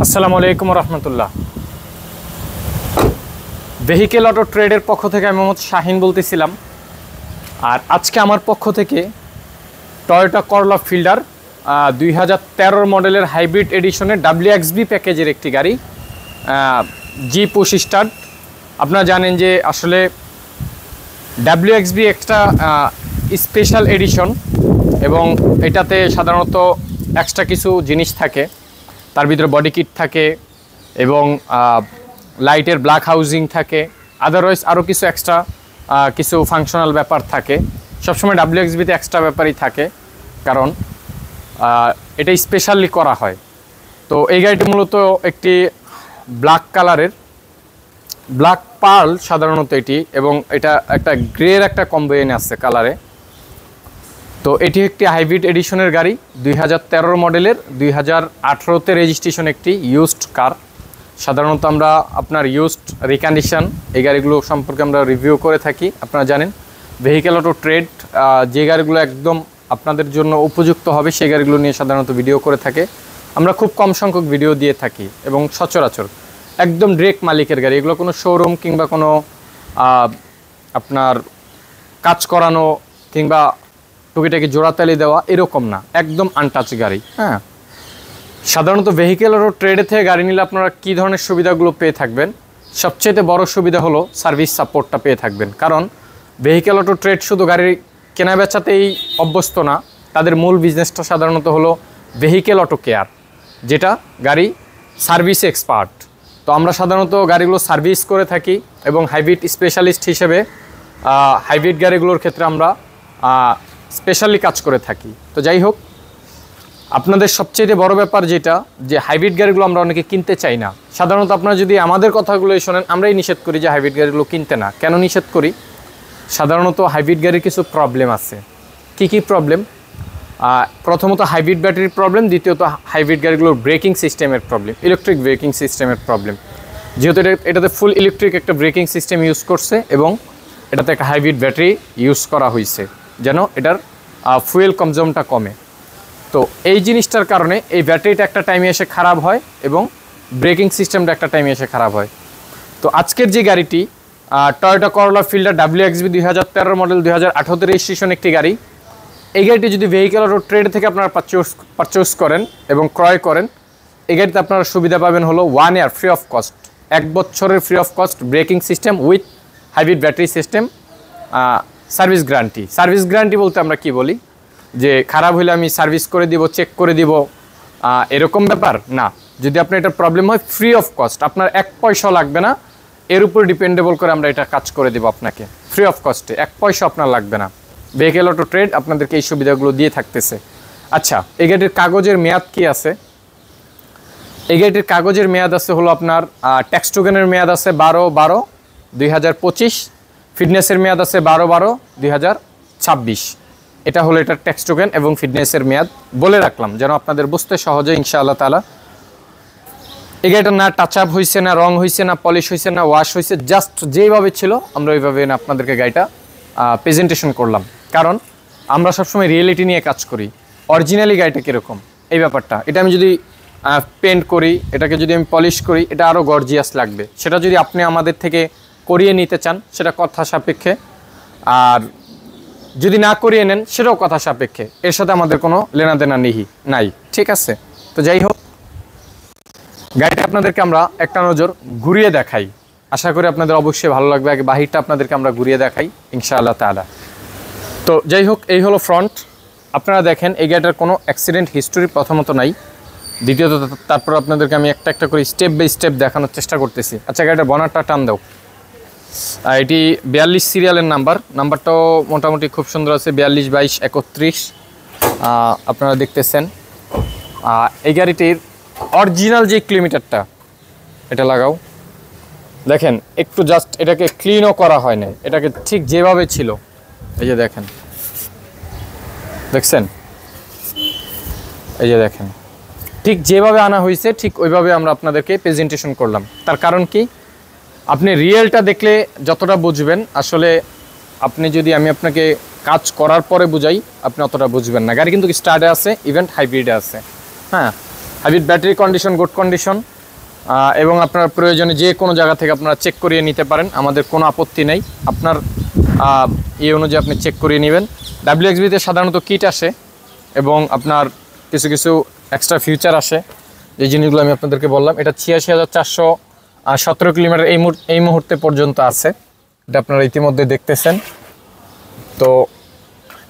আসসালামু আলাইকুম রহমতুল্লাহ। Vehicle auto ট্রেডের পক্ষ থেকে আমি মোহাম্মদ শাহিন বলতেছিলাম। আর আজকে আমার পক্ষ থেকে টয়োটা করলা ফিল্ডার 2013 মডেলের হাইব্রিড এডিশনের WXB প্যাকেজের একটি গাড়ি, জি পুশ স্টার্ট। আপনারা জানেন যে আসলে WXB একটা স্পেশাল এডিশন এবং এটাতে সাধারণত এক্সট্রা কিছু জিনিস থাকে। তার ভিতরে বডি কিট থাকে এবং লাইটের ব্ল্যাক হাউজিং থাকে, আদারওয়াইজ আরও কিছু এক্সট্রা কিছু ফাংশনাল ব্যাপার থাকে। সবসময় WXBতে এক্সট্রা ব্যাপারই থাকে, কারণ এটা স্পেশালি করা হয়। তো এই গাড়িটি মূলত একটি ব্ল্যাক কালারের, ব্ল্যাক পার্ল সাধারণত এটি, এবং এটা একটা গ্রের একটা কম্বিনেশন আছে কালারে। তো এটি একটি হাইব্রিড এডিশনের গাড়ি, 2013 মডেলের, 2018তে রেজিস্ট্রেশন একটি ইউজড কার। সাধারণত আমরা আপনার ইউজড রিকন্ডিশন এই গাড়িগুলো সম্পর্কে আমরা রিভিউ করে থাকি। আপনারা জানেন ভেহিকেল অটো ট্রেড যে গাড়িগুলো একদম আপনাদের জন্য উপযুক্ত হবে সেই গাড়িগুলো নিয়ে সাধারণত ভিডিও করে থাকে। আমরা খুব কম সংখ্যক ভিডিও দিয়ে থাকি এবং সচরাচর একদম ডিরেক্ট মালিকের গাড়ি, এগুলো কোনো শোরুম কিংবা কোনো আপনার কাজ করানো কিংবা টুকিটাকি জোড়াতালি দেওয়া এরকম না, একদম আনটাচ গাড়ি। হ্যাঁ, সাধারণত ভেহিকেল অটো ট্রেডে থেকে গাড়ি নিলে আপনারা কী ধরনের সুবিধাগুলো পেয়ে থাকবেন? সবচেয়ে বড় সুবিধা হলো সার্ভিস সাপোর্টটা পেয়ে থাকবেন। কারণ ভেহিকেল অটো ট্রেড শুধু গাড়ির কেনা বেচাতেই অভ্যস্ত না, তাদের মূল বিজনেসটা সাধারণত হলো ভেহিকেল অটো কেয়ার, যেটা গাড়ি সার্ভিস এক্সপার্ট। তো আমরা সাধারণত গাড়িগুলো সার্ভিস করে থাকি এবং হাইব্রিড স্পেশালিস্ট হিসেবে হাইব্রিড গাড়িগুলোর ক্ষেত্রে আমরা স্পেশালি কাজ করে থাকি। তো যাই হোক, আপনাদের সবচেয়ে বড় ব্যাপার যেটা, যে হাইব্রিড গাড়িগুলো আমরা অনেকে কিনতে চাই না। সাধারণত আপনারা যদি আমাদের কথাগুলোই শোনেন, আমরাই নিষেধ করি যে হাইব্রিড গাড়িগুলো কিনতে না। কেন নিষেধ করি? সাধারণত হাইব্রিড গাড়ির কিছু প্রবলেম আছে। কি কি প্রবলেম? প্রথমত হাইব্রিড ব্যাটারির প্রবলেম, দ্বিতীয়ত হাইব্রিড গাড়িগুলোর ব্রেকিং সিস্টেমের প্রবলেম, ইলেকট্রিক ব্রেকিং সিস্টেমের প্রবলেম। যেহেতু এটাতে ফুল ইলেকট্রিক একটা ব্রেকিং সিস্টেম ইউজ করছে এবং এটাতে একটা হাইব্রিড ব্যাটারি ইউজ করা হয়েছে যেন এটার ফুয়েল কনজিউমটা কমে। তো এই জিনিসটার কারণে এই ব্যাটারিটা একটা টাইমে এসে খারাপ হয় এবং ব্রেকিং সিস্টেমটা একটা টাইমে এসে খারাপ হয়। তো আজকের যে গাড়িটি টয়োটা করলা ফিল্ডার WXB 2013 মডেল, 2018তে রেজিস্ট্রেশন একটি গাড়ি। এই গাড়িটি যদি ভেহিকেল অটো ট্রেড থেকে আপনারা পারচেস করেন এবং ক্রয় করেন, এই গাড়িতে আপনারা সুবিধা পাবেন হলো 1 ইয়ার ফ্রি অফ কস্ট, 1 বছরের free of cost braking system with hybrid battery system, service guarantee. Service guarantee বলতে আমরা কি বলি, যে খারাপ হলে আমি সার্ভিস করে দিব, চেক করে দিব, এরকম ব্যাপার না। যদি আপনার এটা প্রবলেম হয়, ফ্রি অফ কস্ট, আপনার 1 পয়সা লাগবে না, এর উপর ডিপেন্ডেবল করে আমরা এটা কাজ করে দেব আপনাকে ফ্রি অফ কস্টে, 1 পয়সা আপনার লাগবে না। ভেহিকেল অটো ট্রেড আপনাদেরকে এই সুবিধাগুলো দিয়ে থাকতেছে। আচ্ছা, এই গাড়িটির কাগজের মেয়াদ কি আছে? এই গাড়িটির কাগজের মেয়াদ আছে হলো আপনার ট্যাক্স টোকেনের মেয়াদ আছে 12/12/2025, ফিটনেসের মেয়াদ আছে 12/12/2026। এটা হলো এটার ট্যাক্স টোকেন এবং ফিটনেসের মেয়াদ বলে রাখলাম যেন আপনাদের বুঝতে সহজে ইনশাআল্লাহ তাআলা। এই গাড়িটা না টাচ আপ হয়েছে, না রং হয়েছে, না পলিশ হয়েছে, না ওয়াশ হয়েছে, জাস্ট যেইভাবে ছিল আমরা ওইভাবে আপনাদেরকে গাড়িটা প্রেজেন্টেশন করলাম। কারণ আমরা সবসময় রিয়েলিটি নিয়ে কাজ করি, অরিজিনালি গাড়িটা কীরকম এই ব্যাপারটা। এটা আমি যদি পেন্ট করি, এটাকে যদি আমি পলিশ করি, এটা আরও গর্জিয়াস লাগবে। সেটা যদি আপনি আমাদের থেকে করিয়ে নিতে চান, সেটা কথা সাপেক্ষে, আর যদি না করিয়ে নেন সেটাও কথা সাপেক্ষে, এর সাথে আমাদের কোনো লেনাদেনা নাই। ঠিক আছে? তো যাই হোক, গাড়িটা আপনাদেরকে আমরা একটা নজর ঘুরিয়ে দেখাই, আশা করি আপনাদের অবশ্যই ভালো লাগবে। আগে বাহিরটা আপনাদেরকে আমরা ঘুরিয়ে দেখাই ইনশাআল্লাহ তাআলা। তো যাই হোক, এই হলো ফ্রন্ট। আপনারা দেখেন এই গাড়িটার কোনো অ্যাক্সিডেন্ট হিস্টোরি প্রথমত নাই, দ্বিতীয়ত তারপর আপনাদেরকে আমি একটা একটা করে স্টেপ বাই স্টেপ দেখানোর চেষ্টা করতেছি। আচ্ছা, গাড়িটার বনারটা টান দাও। এটি 42 সিরিয়ালের নাম্বারটাও মোটামুটি খুব সুন্দর আছে, 42/22/31 আপনারা দেখতেছেন। এই গাড়িটির অরিজিনাল যে কিলোমিটারটা, এটা লাগাও, দেখেন একটু জাস্ট এটাকে ক্লিনও করা হয় না, এটাকে ঠিক যেভাবে ছিল, এই যে দেখেন, দেখছেন, এই যে দেখেন, ঠিক যেভাবে আনা হয়েছে ঠিক ওইভাবে আমরা আপনাদেরকে প্রেজেন্টেশন করলাম। তার কারণ কি, আপনি রিয়েলটা দেখলে যতটা বুঝবেন, আসলে আপনি যদি আমি আপনাকে কাজ করার পরে বুঝাই, আপনি অতটা বুঝবেন না। গাড়ি কিন্তু স্টার্টে আছে, ইভেন্ট হাইব্রিডে আছে। হ্যাঁ, hybrid battery condition good condition, এবং আপনার প্রয়োজনে যে কোনো জায়গা থেকে আপনারা চেক করিয়ে নিতে পারেন, আমাদের কোনো আপত্তি নেই। আপনার এই অনুযায়ী আপনি চেক করিয়ে নেবেন। WXB-তে সাধারণত কিট আসে এবং আপনার কিছু কিছু এক্সট্রা ফিউচার আসে, যে জিনিসগুলো আমি আপনাদেরকে বললাম। এটা 86,417 কিলোমিটার এই মুহূর্তে পর্যন্ত আছে, এটা আপনারা ইতিমধ্যে দেখতেছেন। তো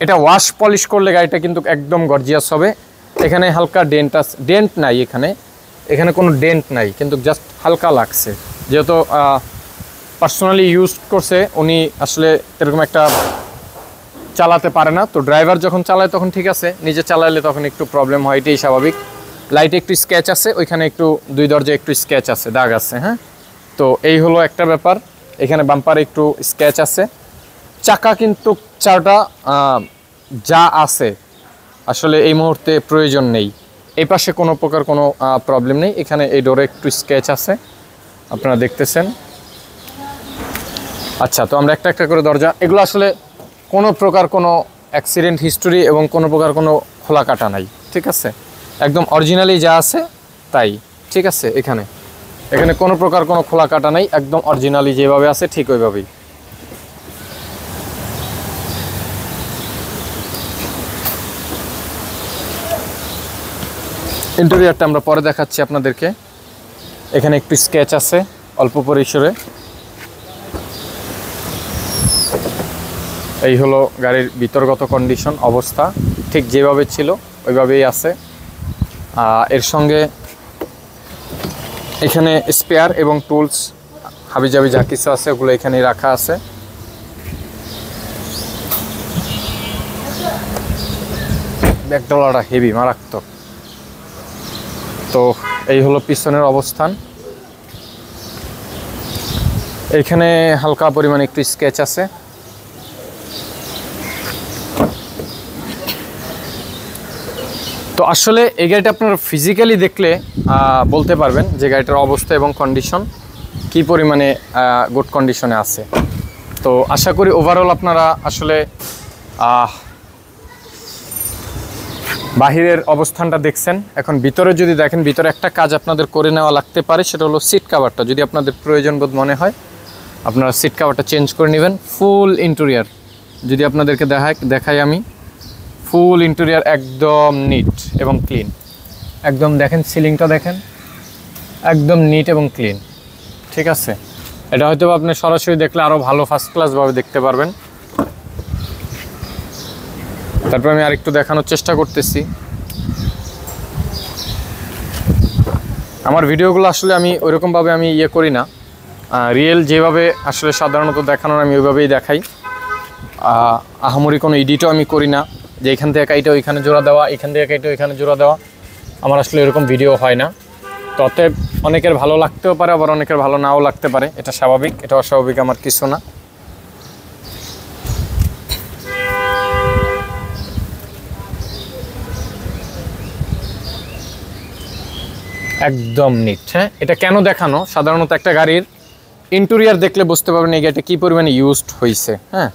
এটা ওয়াশ পলিশ করলে গাড়িটা কিন্তু একদম গর্জিয়াস হবে। এখানে হালকা ডেন্ট নাই, এখানে কোনো ডেন্ট নাই, কিন্তু জাস্ট হালকা লাগছে, যেহেতু পার্সোনালি ইউজ করছে উনি, আসলে এরকম একটা চালাতে পারে না। তো ড্রাইভার যখন চালায় তখন ঠিক আছে, নিজে চালালে তখন একটু প্রবলেম হয়, এটাই স্বাভাবিক। লাইটে একটু স্কেচ আছে, ওইখানে একটু 2 দরজায় একটু স্কেচ আছে, দাগ আছে। হ্যাঁ, তো এই হলো একটা ব্যাপার। এখানে বাম্পারে একটু স্কেচ আছে। চাকা কিন্তু 4টা যা আছে আসলে এই মুহূর্তে প্রয়োজন নেই। এই পাশে কোনো প্রকার কোনো প্রবলেম নেই। এখানে এই ডোরে একটু স্কেচ আছে, আপনারা দেখতেছেন। আচ্ছা, তো আমরা একটা একটা করে দরজা, এগুলো আসলে কোনো প্রকার কোনো অ্যাক্সিডেন্ট হিস্টোরি এবং কোনো প্রকার কোনো খোলা কাটা নাই, ঠিক আছে, একদম অরিজিনালি যা আছে তাই, ঠিক আছে। এখানে কোনো প্রকার কোনো খোলা কাটা নাই, একদম অরিজিনালি যেভাবে আছে ঠিক ওইভাবেই। ইন্টেরিয়রটা আমরা পরে দেখাচ্ছি আপনাদেরকে। এখানে একটু স্কেচ আছে অল্প পরিসরে। এই হলো গাড়ির ভিতরগত কন্ডিশন, অবস্থা ঠিক যেভাবে ছিল ওইভাবেই আছে। এর সঙ্গে এখানে স্পেয়ার এবং টুলস হাবিজাবি যা কিছু আছে ওগুলো এখানে রাখা আছে। ব্যাকডলাটা হেভি, মারাত্মক। তো এই হলো পিছনের অবস্থান। এখানে হালকা পরিমাণে একটু স্কেচ আছে। তো আসলে এই গাড়িটা আপনারা ফিজিক্যালি দেখলে বলতে পারবেন যে গাড়িটার অবস্থা এবং কন্ডিশন কি পরিমাণে গুড কন্ডিশনে আছে। তো আশা করি ওভারঅল আপনারা আসলে বাহিরের অবস্থানটা দেখছেন। এখন ভিতরে যদি দেখেন, ভিতরে একটা কাজ আপনাদের করে নেওয়া লাগতে পারে, সেটা হলো সিট কাভারটা। যদি আপনাদের প্রয়োজন বোধ মনে হয় আপনারা সিট কাভারটা চেঞ্জ করে নেবেন। ফুল ইন্টেরিয়র যদি আপনাদেরকে দেখাই আমি, ফুল ইন্টেরিয়র একদম নিট এবং ক্লিন, একদম দেখেন সিলিংটা দেখেন, একদম নিট এবং ক্লিন, ঠিক আছে। এটা হয়তো আপনি সরাসরি দেখলে আরও ভালো ফার্স্ট ক্লাসভাবে দেখতে পারবেন। তারপর আমি আরেকটু দেখানোর চেষ্টা করতেছি। আমার ভিডিওগুলো আসলে আমি ওইরকমভাবে আমি করি না, রিয়েল যেভাবে আসলে সাধারণত দেখানোর আমি ওইভাবেই দেখাই। আহামরি কোনো এডিটও আমি করি না, যে এখান থেকে কাইটা ওইখানে জোড়া দেওয়া, এখান থেকে কাইটা ওইখানে জোড়া দেওয়া। আমার আসলে এরকম ভিডিও হয় না। তো অতএব অনেকের ভালো লাগতেও পারে, আবার অনেকের ভালো নাও লাগতে পারে, এটা স্বাভাবিক, এটা অস্বাভাবিক আমার কিছু না। একদম নিট। হ্যাঁ, এটা কেন দেখানো, সাধারণত একটা গাড়ির ইন্টেরিয়র দেখলে বুঝতে পারবেন এই গাড়িটা কী পরিমাণে ইউজড হয়েছে। হ্যাঁ,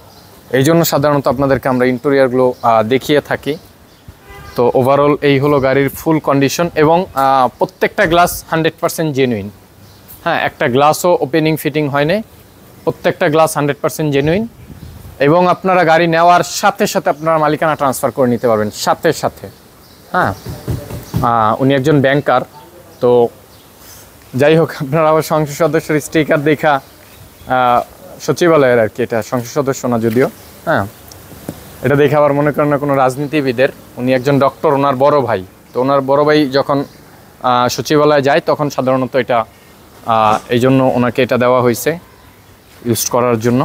এই জন্য সাধারণত আপনাদেরকে আমরা ইন্টেরিয়রগুলো দেখিয়ে থাকি। তো ওভারঅল এই হলো গাড়ির ফুল কন্ডিশন, এবং প্রত্যেকটা গ্লাস 100% জেনুইন। হ্যাঁ, একটা গ্লাসও ওপেনিং ফিটিং হয়নি, প্রত্যেকটা গ্লাস 100% জেনুইন। এবং আপনারা গাড়ি নেওয়ার সাথে সাথে আপনারা মালিকানা ট্রান্সফার করে নিতে পারবেন সাথে সাথে। হ্যাঁ, উনি একজন ব্যাংকার। তো যাই হোক, আপনারা আবার সংসদ সদস্যের স্টিকার দেখা, সচিবালয়ের আর কি, এটা সংসদ সদস্য না যদিও। হ্যাঁ, এটা দেখে আবার মনে করেন না কোনো রাজনীতিবিদের, উনি একজন ডক্টর, ওনার বড় ভাই। তো ওনার বড় ভাই যখন সচিবালয়ে যায় তখন সাধারণত এটা এই জন্য ওনাকে এটা দেওয়া হয়েছে ইউজ করার জন্য।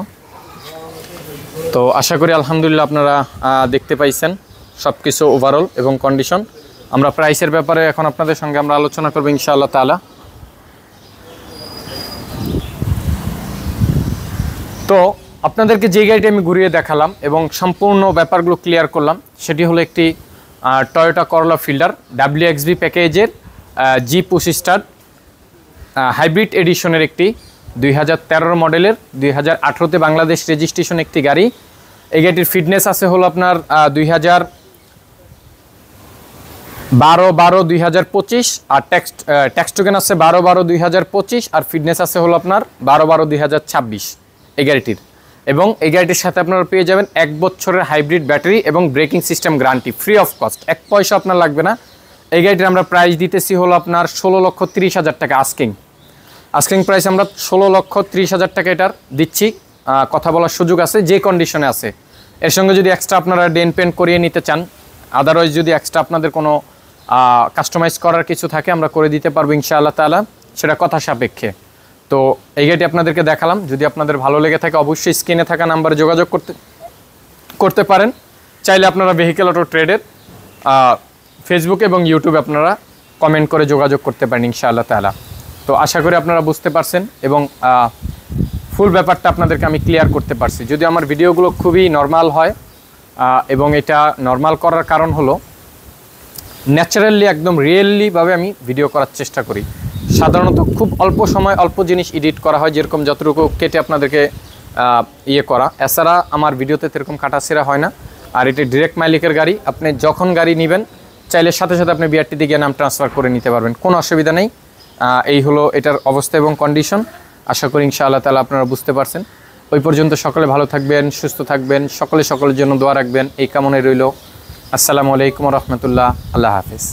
তো আশা করি আলহামদুলিল্লাহ আপনারা দেখতে পাইছেন সব কিছু ওভারঅল এবং কন্ডিশন। আমরা প্রাইসের ব্যাপারে এখন আপনাদের সঙ্গে আমরা আলোচনা করবো ইনশাআল্লাহ তাআলা। তো আপনাদেরকে যে গাড়িটি আমি ঘুরিয়ে দেখালাম এবং সম্পূর্ণ ব্যাপারগুলো ক্লিয়ার করলাম, সেটি হলো একটি টয়োটা করোলা ফিল্ডার WXB প্যাকেজের G25 স্টার হাইব্রিড এডিশনের একটি 2013 মডেলের 2018-তে বাংলাদেশ রেজিস্ট্রেশন একটি গাড়ি। এই গাড়িটির ফিটনেস আছে হলো আপনার 12/12/2025 আর ট্যাক্স টোকেন আছে 12/12/2025 আর ফিটনেস আছে হলো আপনার 12/12/2026 এই গাড়িটির। এবং এই গাড়িটির সাথে আপনারা পেয়ে যাবেন 1 বছরের হাইব্রিড ব্যাটারি এবং braking system guarantee free of cost, 1 পয়সা আপনার লাগবে না। এই গাড়িটির আমরা প্রাইস দিতেছি হলো আপনার 16,30,000 টাকা আস্কিং প্রাইস আমরা 16,30,000 টাকা এটার দিচ্ছি। কথা বলার সুযোগ আছে, যে কন্ডিশনে আছে। এর সঙ্গে যদি এক্সট্রা আপনারা ডেন পেন্ট করিয়ে নিতে চান, আদারওয়াইজ যদি এক্সট্রা আপনাদের কোনো কাস্টমাইজ করার কিছু থাকে আমরা করে দিতে পারবো ইনশাআল্লাহ তাআলা, সেটা কথা সাপেক্ষে। তো এই গাড়িটি আপনাদেরকে দেখালাম, যদি আপনাদের ভালো লেগে থাকে অবশ্যই স্ক্রিনে থাকা নাম্বারে যোগাযোগ করতে পারেন। চাইলে আপনারা ভেহিকেল অটো ট্রেডের ফেসবুক এবং ইউটিউবে আপনারা কমেন্ট করে যোগাযোগ করতে পারেন ইনশাআল্লাহ তাআলা। তো আশা করি আপনারা বুঝতে পারছেন এবং ফুল ব্যাপারটা আপনাদেরকে আমি ক্লিয়ার করতে পারছি। যদি আমার ভিডিওগুলো খুবই নর্মাল হয় এবং এটা নর্মাল করার কারণ হলো ন্যাচারালি একদম রিয়েলিভাবে আমি ভিডিও করার চেষ্টা করি। সাধারণত খুব অল্প সময় অল্প জিনিস এডিট করা হয়, যেরকম যতটুকু কেটে আপনাদেরকে করা। এছাড়া আমার ভিডিওতে এরকম কাটাছেঁড়া হয় না। আর এটি ডিরেক্ট মালিকের গাড়ি, আপনি যখন গাড়ি নেবেন চাইলে সাথে সাথে আপনি বিআরটিতে গিয়ে নাম ট্রান্সফার করে নিতে পারবেন, কোনো অসুবিধা নেই। এই হলো এটার অবস্থা এবং কন্ডিশন। আশা করি ইনশাআল্লাহ তাআলা আপনারা বুঝতে পারছেন। ওই পর্যন্ত সকলে ভালো থাকবেন, সুস্থ থাকবেন, সকলের জন্য দোয়া রাখবেন, এই কামনায় রইল। আসসালামু আলাইকুম ওয়া রাহমাতুল্লাহ। আল্লাহ হাফেজ।